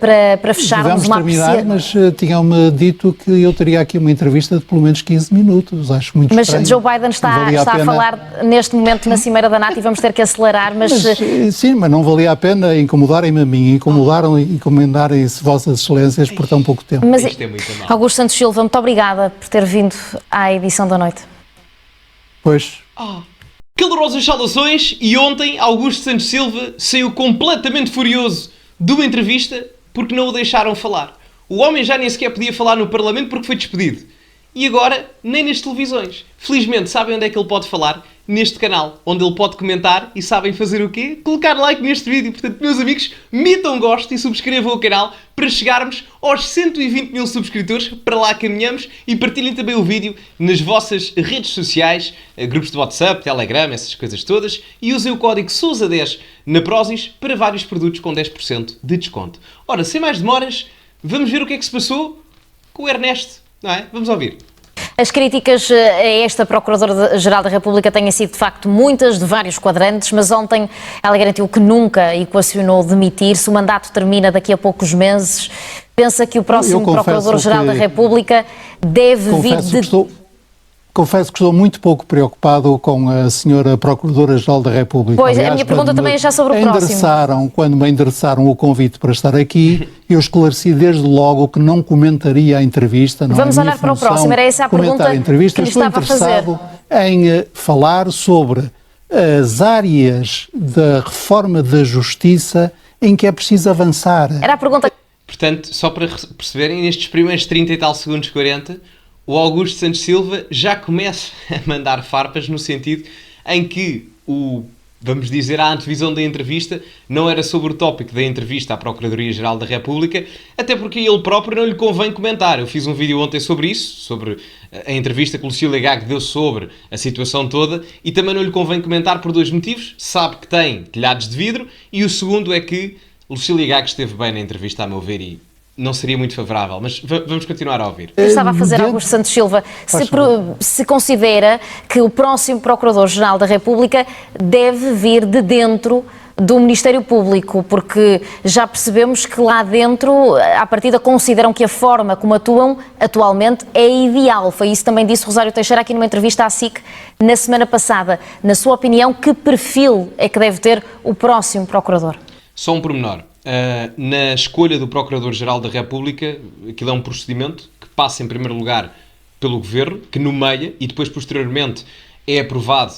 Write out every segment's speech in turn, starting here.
para fecharmos uma terminar, mas tinham-me dito que eu teria aqui uma entrevista de pelo menos 15 minutos. Acho muito estranho. Mas Joe Biden está a falar neste momento na Cimeira da NATO e vamos ter que acelerar, Sim, mas não valia a pena incomodarem-me a mim, incomodaram e encomendarem-se Vossas Excelências por tão pouco tempo. Mas, Augusto Santos Silva, muito obrigada por ter vindo à edição da noite. Pois. Calorosas saudações, e ontem Augusto Santos Silva saiu completamente furioso de uma entrevista porque não o deixaram falar. O homem já nem sequer podia falar no Parlamento porque foi despedido. E agora, nem nas televisões. Felizmente, sabem onde é que ele pode falar? Neste canal, onde ele pode comentar e sabem fazer o quê? Colocar like neste vídeo. Portanto, meus amigos, metam gosto e subscrevam o canal para chegarmos aos 120 mil subscritores. Para lá caminhamos, e partilhem também o vídeo nas vossas redes sociais, grupos de WhatsApp, Telegram, essas coisas todas, e usem o código SOUSA10 na Prozis para vários produtos com 10% de desconto. Ora, sem mais demoras, vamos ver o que é que se passou com o Ernesto, não é? Vamos ouvir. As críticas a esta Procuradora-Geral da República têm sido, de facto, muitas, de vários quadrantes, mas ontem ela garantiu que nunca equacionou demitir-se. O mandato termina daqui a poucos meses. Pensa que o próximo Procurador-Geral da República deve vir de... Confesso que estou muito pouco preocupado com a senhora Procuradora-Geral da República. Pois, aliás, a minha pergunta também é já sobre o próximo. Quando me endereçaram o convite para estar aqui, eu esclareci desde logo que não comentaria a entrevista. Vamos olhar para o próximo, era essa a pergunta que lhe estava a fazer. Estou interessado em falar sobre as áreas da reforma da justiça em que é preciso avançar. Era a pergunta... Portanto, só para perceberem, nestes primeiros 30 e tal segundos, 40... o Augusto Santos Silva já começa a mandar farpas no sentido em que vamos dizer, a antevisão da entrevista não era sobre o tópico da entrevista à Procuradoria-Geral da República, até porque a ele próprio não lhe convém comentar. Eu fiz um vídeo ontem sobre isso, sobre a entrevista que o Lucília Gago deu sobre a situação toda, e também não lhe convém comentar por dois motivos. Sabe que tem telhados de vidro, e o segundo é que Lucília Gago esteve bem na entrevista, a meu ver, e não seria muito favorável, mas vamos continuar a ouvir. Eu estava a fazer, Augusto Santos Silva, se considera que o próximo Procurador-Geral da República deve vir de dentro do Ministério Público, porque já percebemos que lá dentro, à partida, consideram que a forma como atuam atualmente é ideal. Foi isso que também disse Rosário Teixeira aqui numa entrevista à SIC na semana passada. Na sua opinião, que perfil é que deve ter o próximo Procurador? Só um pormenor. Na escolha do Procurador-Geral da República, aquilo é um procedimento que passa em primeiro lugar pelo Governo, que nomeia, e depois posteriormente é aprovado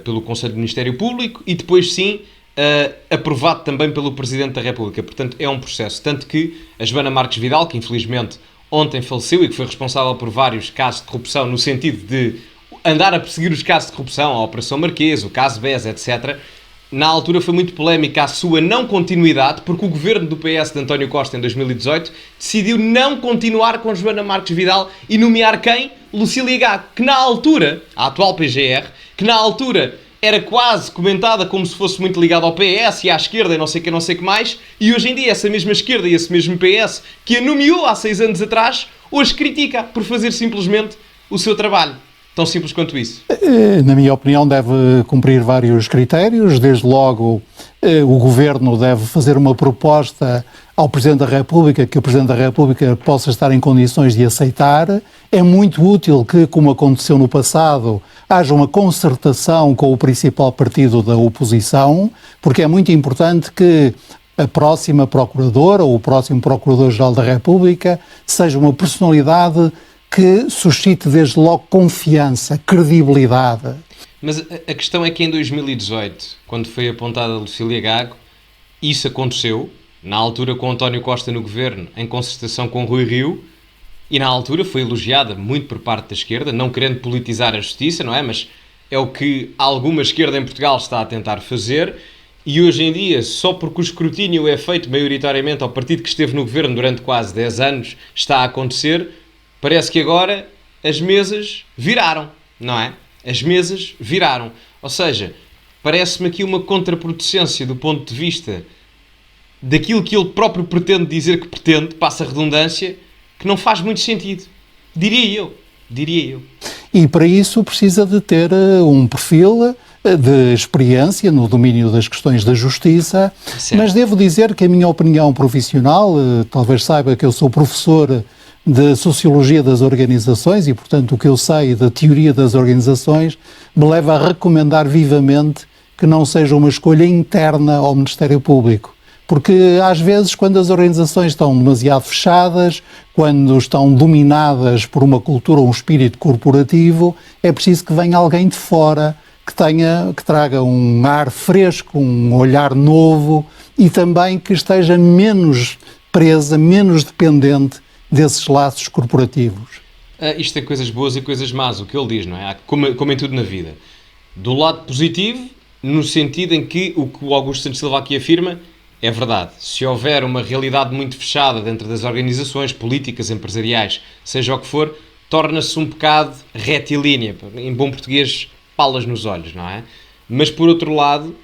pelo Conselho do Ministério Público e depois sim aprovado também pelo Presidente da República. Portanto, é um processo. Tanto que a Joana Marques Vidal, que infelizmente ontem faleceu e que foi responsável por vários casos de corrupção, no sentido de andar a perseguir os casos de corrupção, a Operação Marquês, o caso BES, etc., na altura foi muito polémica a sua não continuidade, porque o governo do PS de António Costa, em 2018, decidiu não continuar com Joana Marques Vidal e nomear quem? Lucília Gago, que na altura, a atual PGR, que na altura era quase comentada como se fosse muito ligada ao PS e à esquerda e não sei o que mais, e hoje em dia essa mesma esquerda e esse mesmo PS, que a nomeou há 6 anos atrás, hoje critica por fazer simplesmente o seu trabalho. Tão simples quanto isso. Na minha opinião, deve cumprir vários critérios. Desde logo, o Governo deve fazer uma proposta ao Presidente da República, que o Presidente da República possa estar em condições de aceitar. É muito útil que, como aconteceu no passado, haja uma concertação com o principal partido da oposição, porque é muito importante que a próxima Procuradora ou o próximo Procurador-Geral da República seja uma personalidade que suscite desde logo confiança, credibilidade. Mas a questão é que em 2018, quando foi apontada a Lucília Gago, isso aconteceu, na altura com António Costa no governo, em concertação com Rui Rio, e na altura foi elogiada muito por parte da esquerda, não querendo politizar a justiça, não é? Mas é o que alguma esquerda em Portugal está a tentar fazer, e hoje em dia, só porque o escrutínio é feito maioritariamente ao partido que esteve no governo durante quase 10 anos, está a acontecer. Parece que agora as mesas viraram, não é? As mesas viraram. Ou seja, parece-me aqui uma contraproducência do ponto de vista daquilo que ele próprio pretende dizer que pretende, passa a redundância, que não faz muito sentido. Diria eu. E para isso precisa de ter um perfil de experiência no domínio das questões da justiça, certo. Mas devo dizer que a minha opinião profissional, talvez saiba que eu sou professor de Sociologia das Organizações e, portanto, o que eu sei da teoria das organizações me leva a recomendar vivamente que não seja uma escolha interna ao Ministério Público. Porque, às vezes, quando as organizações estão demasiado fechadas, quando estão dominadas por uma cultura ou um espírito corporativo, é preciso que venha alguém de fora que traga um ar fresco, um olhar novo e também que esteja menos presa, menos dependente desses laços corporativos. Isto tem coisas boas e coisas más, o que ele diz, não é? Como em tudo na vida. Do lado positivo, no sentido em que o que o Augusto Santos Silva aqui afirma é verdade. Se houver uma realidade muito fechada dentro das organizações políticas, empresariais, seja o que for, torna-se um bocado retilínea, em bom português, palas nos olhos, não é? Mas, por outro lado,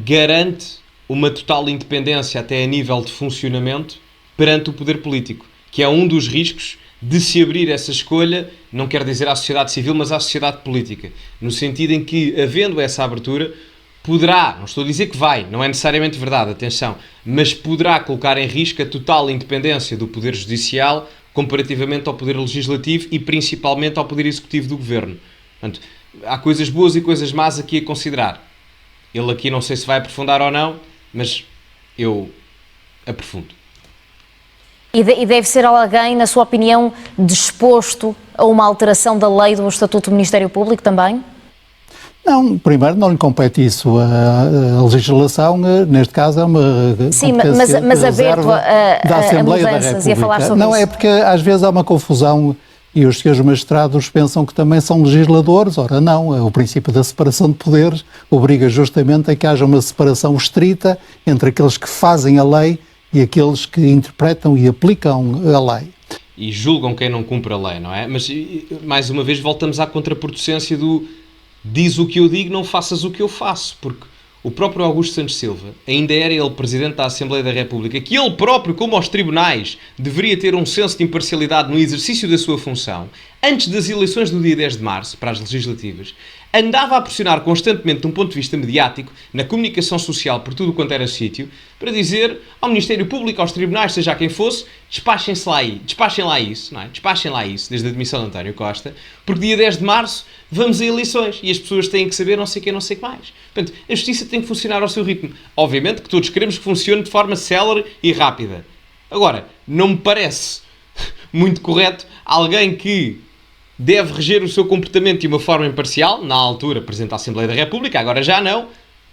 garante uma total independência até a nível de funcionamento perante o poder político, que é um dos riscos de se abrir essa escolha, não quer dizer à sociedade civil, mas à sociedade política, no sentido em que, havendo essa abertura, poderá, não estou a dizer que vai, não é necessariamente verdade, atenção, mas poderá colocar em risco a total independência do Poder Judicial comparativamente ao Poder Legislativo e principalmente ao Poder Executivo do Governo. Portanto, há coisas boas e coisas más aqui a considerar. Ele aqui não sei se vai aprofundar ou não, mas eu aprofundo. E deve ser alguém, na sua opinião, disposto a uma alteração da lei do Estatuto do Ministério Público também? Não, primeiro não lhe compete isso. A legislação, neste caso, é uma sim, mas aberto da Assembleia da mudanças e a falar República. sobre Não, isso. é porque às vezes há uma confusão e os senhores magistrados pensam que também são legisladores. Ora, não. O princípio da separação de poderes obriga justamente a que haja uma separação estrita entre aqueles que fazem a lei e aqueles que interpretam e aplicam a lei. E julgam quem não cumpre a lei, não é? Mas, mais uma vez, voltamos à contraproducência do diz o que eu digo, não faças o que eu faço, porque o próprio Augusto Santos Silva ainda era ele Presidente da Assembleia da República, que ele próprio, como aos tribunais, deveria ter um senso de imparcialidade no exercício da sua função, antes das eleições do dia 10 de março, para as legislativas, andava a pressionar constantemente, de um ponto de vista mediático, na comunicação social, por tudo quanto era sítio, para dizer ao Ministério Público, aos tribunais, seja a quem fosse, despachem lá isso, não é? Despachem lá isso, desde a admissão de António Costa, porque dia 10 de março vamos a eleições e as pessoas têm que saber não sei o que, não sei o que mais. Portanto, a justiça tem que funcionar ao seu ritmo. Obviamente que todos queremos que funcione de forma célere e rápida. Agora, não me parece muito correto alguém que deve reger o seu comportamento de uma forma imparcial, na altura Presidente da Assembleia da República, agora já não,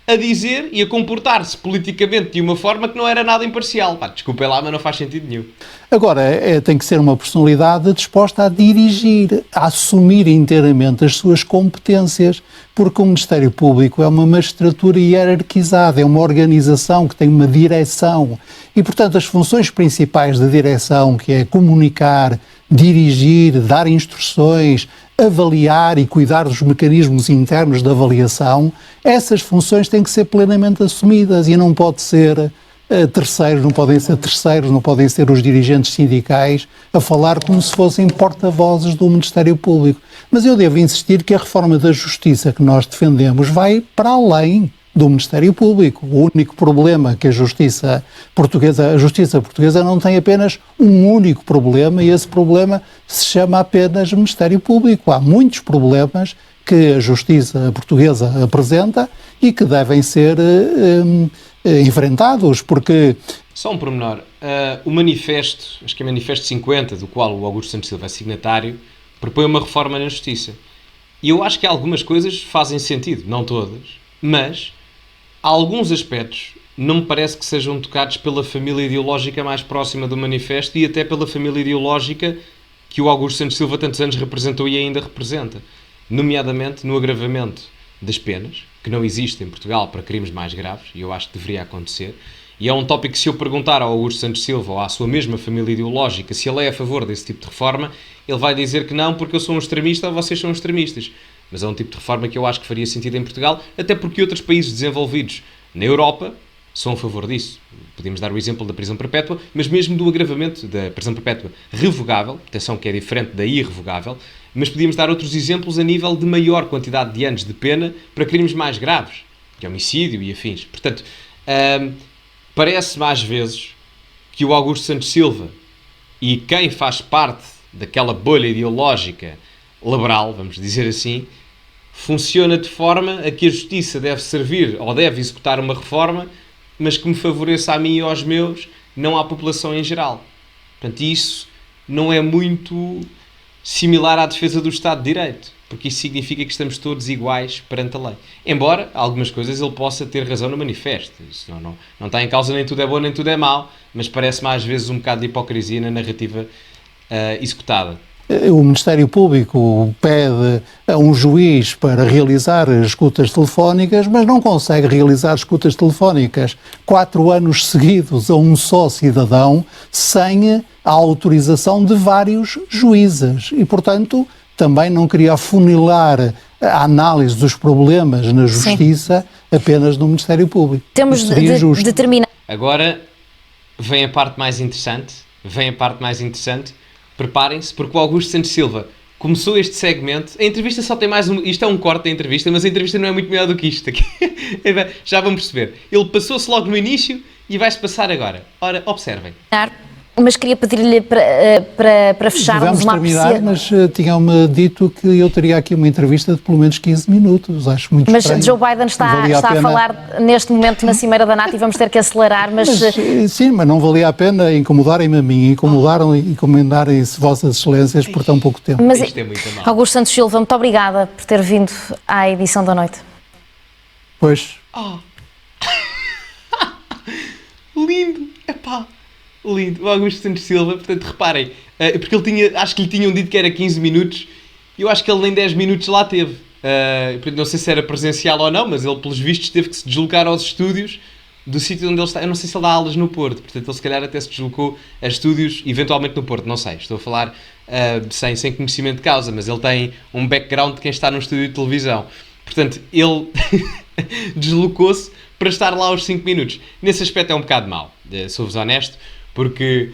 a dizer e a comportar-se politicamente de uma forma que não era nada imparcial. Pá, desculpem lá, mas não faz sentido nenhum. Agora, tem que ser uma personalidade disposta a dirigir, a assumir inteiramente as suas competências, porque o Ministério Público é uma magistratura hierarquizada, é uma organização que tem uma direção e, portanto, as funções principais da direção, que é comunicar, dirigir, dar instruções, avaliar e cuidar dos mecanismos internos de avaliação, essas funções têm que ser plenamente assumidas e não pode ser terceiros, não podem ser os dirigentes sindicais a falar como se fossem porta-vozes do Ministério Público. Mas eu devo insistir que a reforma da Justiça que nós defendemos vai para além do Ministério Público. O único problema que a Justiça portuguesa não tem apenas um único problema e esse problema se chama apenas Ministério Público. Há muitos problemas que a Justiça portuguesa apresenta e que devem ser enfrentados, porque... Só um pormenor. O manifesto, acho que é o Manifesto 50, do qual o Augusto Santos Silva é signatário, propõe uma reforma na Justiça. E eu acho que algumas coisas fazem sentido, não todas, mas alguns aspectos não me parece que sejam tocados pela família ideológica mais próxima do manifesto e até pela família ideológica que o Augusto Santos Silva tantos anos representou e ainda representa. Nomeadamente no agravamento das penas, que não existe em Portugal para crimes mais graves, e eu acho que deveria acontecer. E é um tópico que, se eu perguntar ao Augusto Santos Silva ou à sua mesma família ideológica se ele é a favor desse tipo de reforma, ele vai dizer que não, porque eu sou um extremista ou vocês são extremistas. Mas é um tipo de reforma que eu acho que faria sentido em Portugal, até porque outros países desenvolvidos na Europa são a favor disso. Podemos dar o exemplo da prisão perpétua, mas mesmo do agravamento da prisão perpétua revogável, atenção que é diferente da irrevogável, mas podíamos dar outros exemplos a nível de maior quantidade de anos de pena para crimes mais graves, que é homicídio e afins. Portanto, parece-me às vezes que o Augusto Santos Silva e quem faz parte daquela bolha ideológica liberal, vamos dizer assim, funciona de forma a que a justiça deve servir ou deve executar uma reforma, mas que me favoreça a mim e aos meus, não à população em geral. Portanto, isso não é muito similar à defesa do Estado de Direito, porque isso significa que estamos todos iguais perante a lei. Embora, algumas coisas ele possa ter razão no manifesto. Isso não está em causa nem tudo é bom nem tudo é mau, mas parece-me às vezes um bocado de hipocrisia na narrativa executada. O Ministério Público pede a um juiz para realizar escutas telefónicas, mas não consegue realizar escutas telefónicas 4 anos seguidos a um só cidadão sem a autorização de vários juízes. E, portanto, também não queria afunilar a análise dos problemas na Justiça apenas no Ministério Público. Temos de terminar. Agora vem a parte mais interessante. Preparem-se, porque o Augusto Santos Silva começou este segmento. A entrevista só tem mais um... Isto é um corte da entrevista, mas a entrevista não é muito melhor do que isto aqui. Já vão perceber. Ele passou-se logo no início e vai-se passar agora. Ora, observem. Mas queria pedir-lhe para fecharmos uma terminar, mas tinham-me dito que eu teria aqui uma entrevista de pelo menos 15 minutos. Acho muito estranho. Mas Joe Biden está a falar neste momento na Cimeira da NATO e vamos ter que acelerar, mas sim, mas não valia a pena incomodarem-me a mim, encomendarem-se Vossas Excelências por tão pouco tempo. Mas, isto é muito mal. Augusto Santos Silva, muito obrigada por ter vindo à edição da noite. Pois. Lindo! Epá! Lindo, o Augusto Santos Silva, portanto, reparem, porque acho que lhe tinham dito que era 15 minutos, e eu acho que ele nem 10 minutos lá teve. Não sei se era presencial ou não, mas ele, pelos vistos, teve que se deslocar aos estúdios do sítio onde ele está. Eu não sei se ele dá aulas no Porto, portanto, ele se calhar até se deslocou a estúdios, eventualmente no Porto, não sei, estou a falar sem conhecimento de causa, mas ele tem um background de quem está num estúdio de televisão. Portanto, ele deslocou-se para estar lá aos 5 minutos. Nesse aspecto é um bocado mau, sou-vos honesto, porque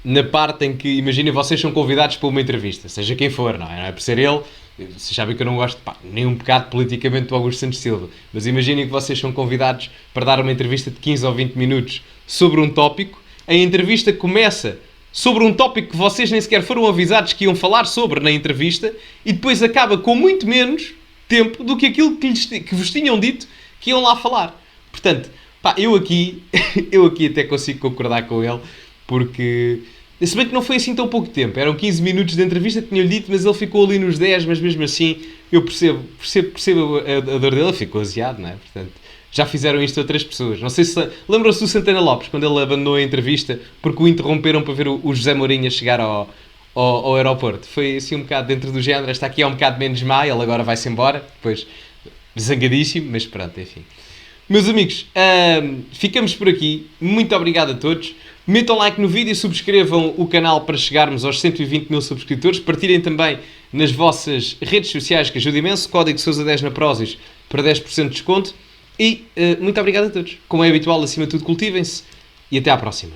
na parte em que, imaginem, vocês são convidados para uma entrevista, seja quem for, não é por ser ele, vocês sabem que eu não gosto nem um bocado politicamente do Augusto Santos Silva, mas imaginem que vocês são convidados para dar uma entrevista de 15 ou 20 minutos sobre um tópico, a entrevista começa sobre um tópico que vocês nem sequer foram avisados que iam falar sobre na entrevista e depois acaba com muito menos tempo do que aquilo que vos tinham dito que iam lá falar. Portanto, eu aqui até consigo concordar com ele, porque, se bem que não foi assim tão pouco tempo, eram 15 minutos de entrevista, tinha-lhe dito, mas ele ficou ali nos 10, mas mesmo assim, eu percebo a dor dele, ele ficou aziado, não é? Portanto, já fizeram isto a outras pessoas. Não sei se lembram-se do Santana Lopes, quando ele abandonou a entrevista, porque o interromperam para ver o José Mourinho chegar ao aeroporto. Foi assim um bocado dentro do género, esta aqui é um bocado menos má, ele agora vai-se embora, depois zangadíssimo, mas pronto, enfim. Meus amigos, ficamos por aqui. Muito obrigado a todos. Metam like no vídeo, subscrevam o canal para chegarmos aos 120 mil subscritores. Partilhem também nas vossas redes sociais, que ajuda imenso. Código Sousa10 na Prozis para 10% de desconto. E muito obrigado a todos. Como é habitual, acima de tudo, cultivem-se e até à próxima.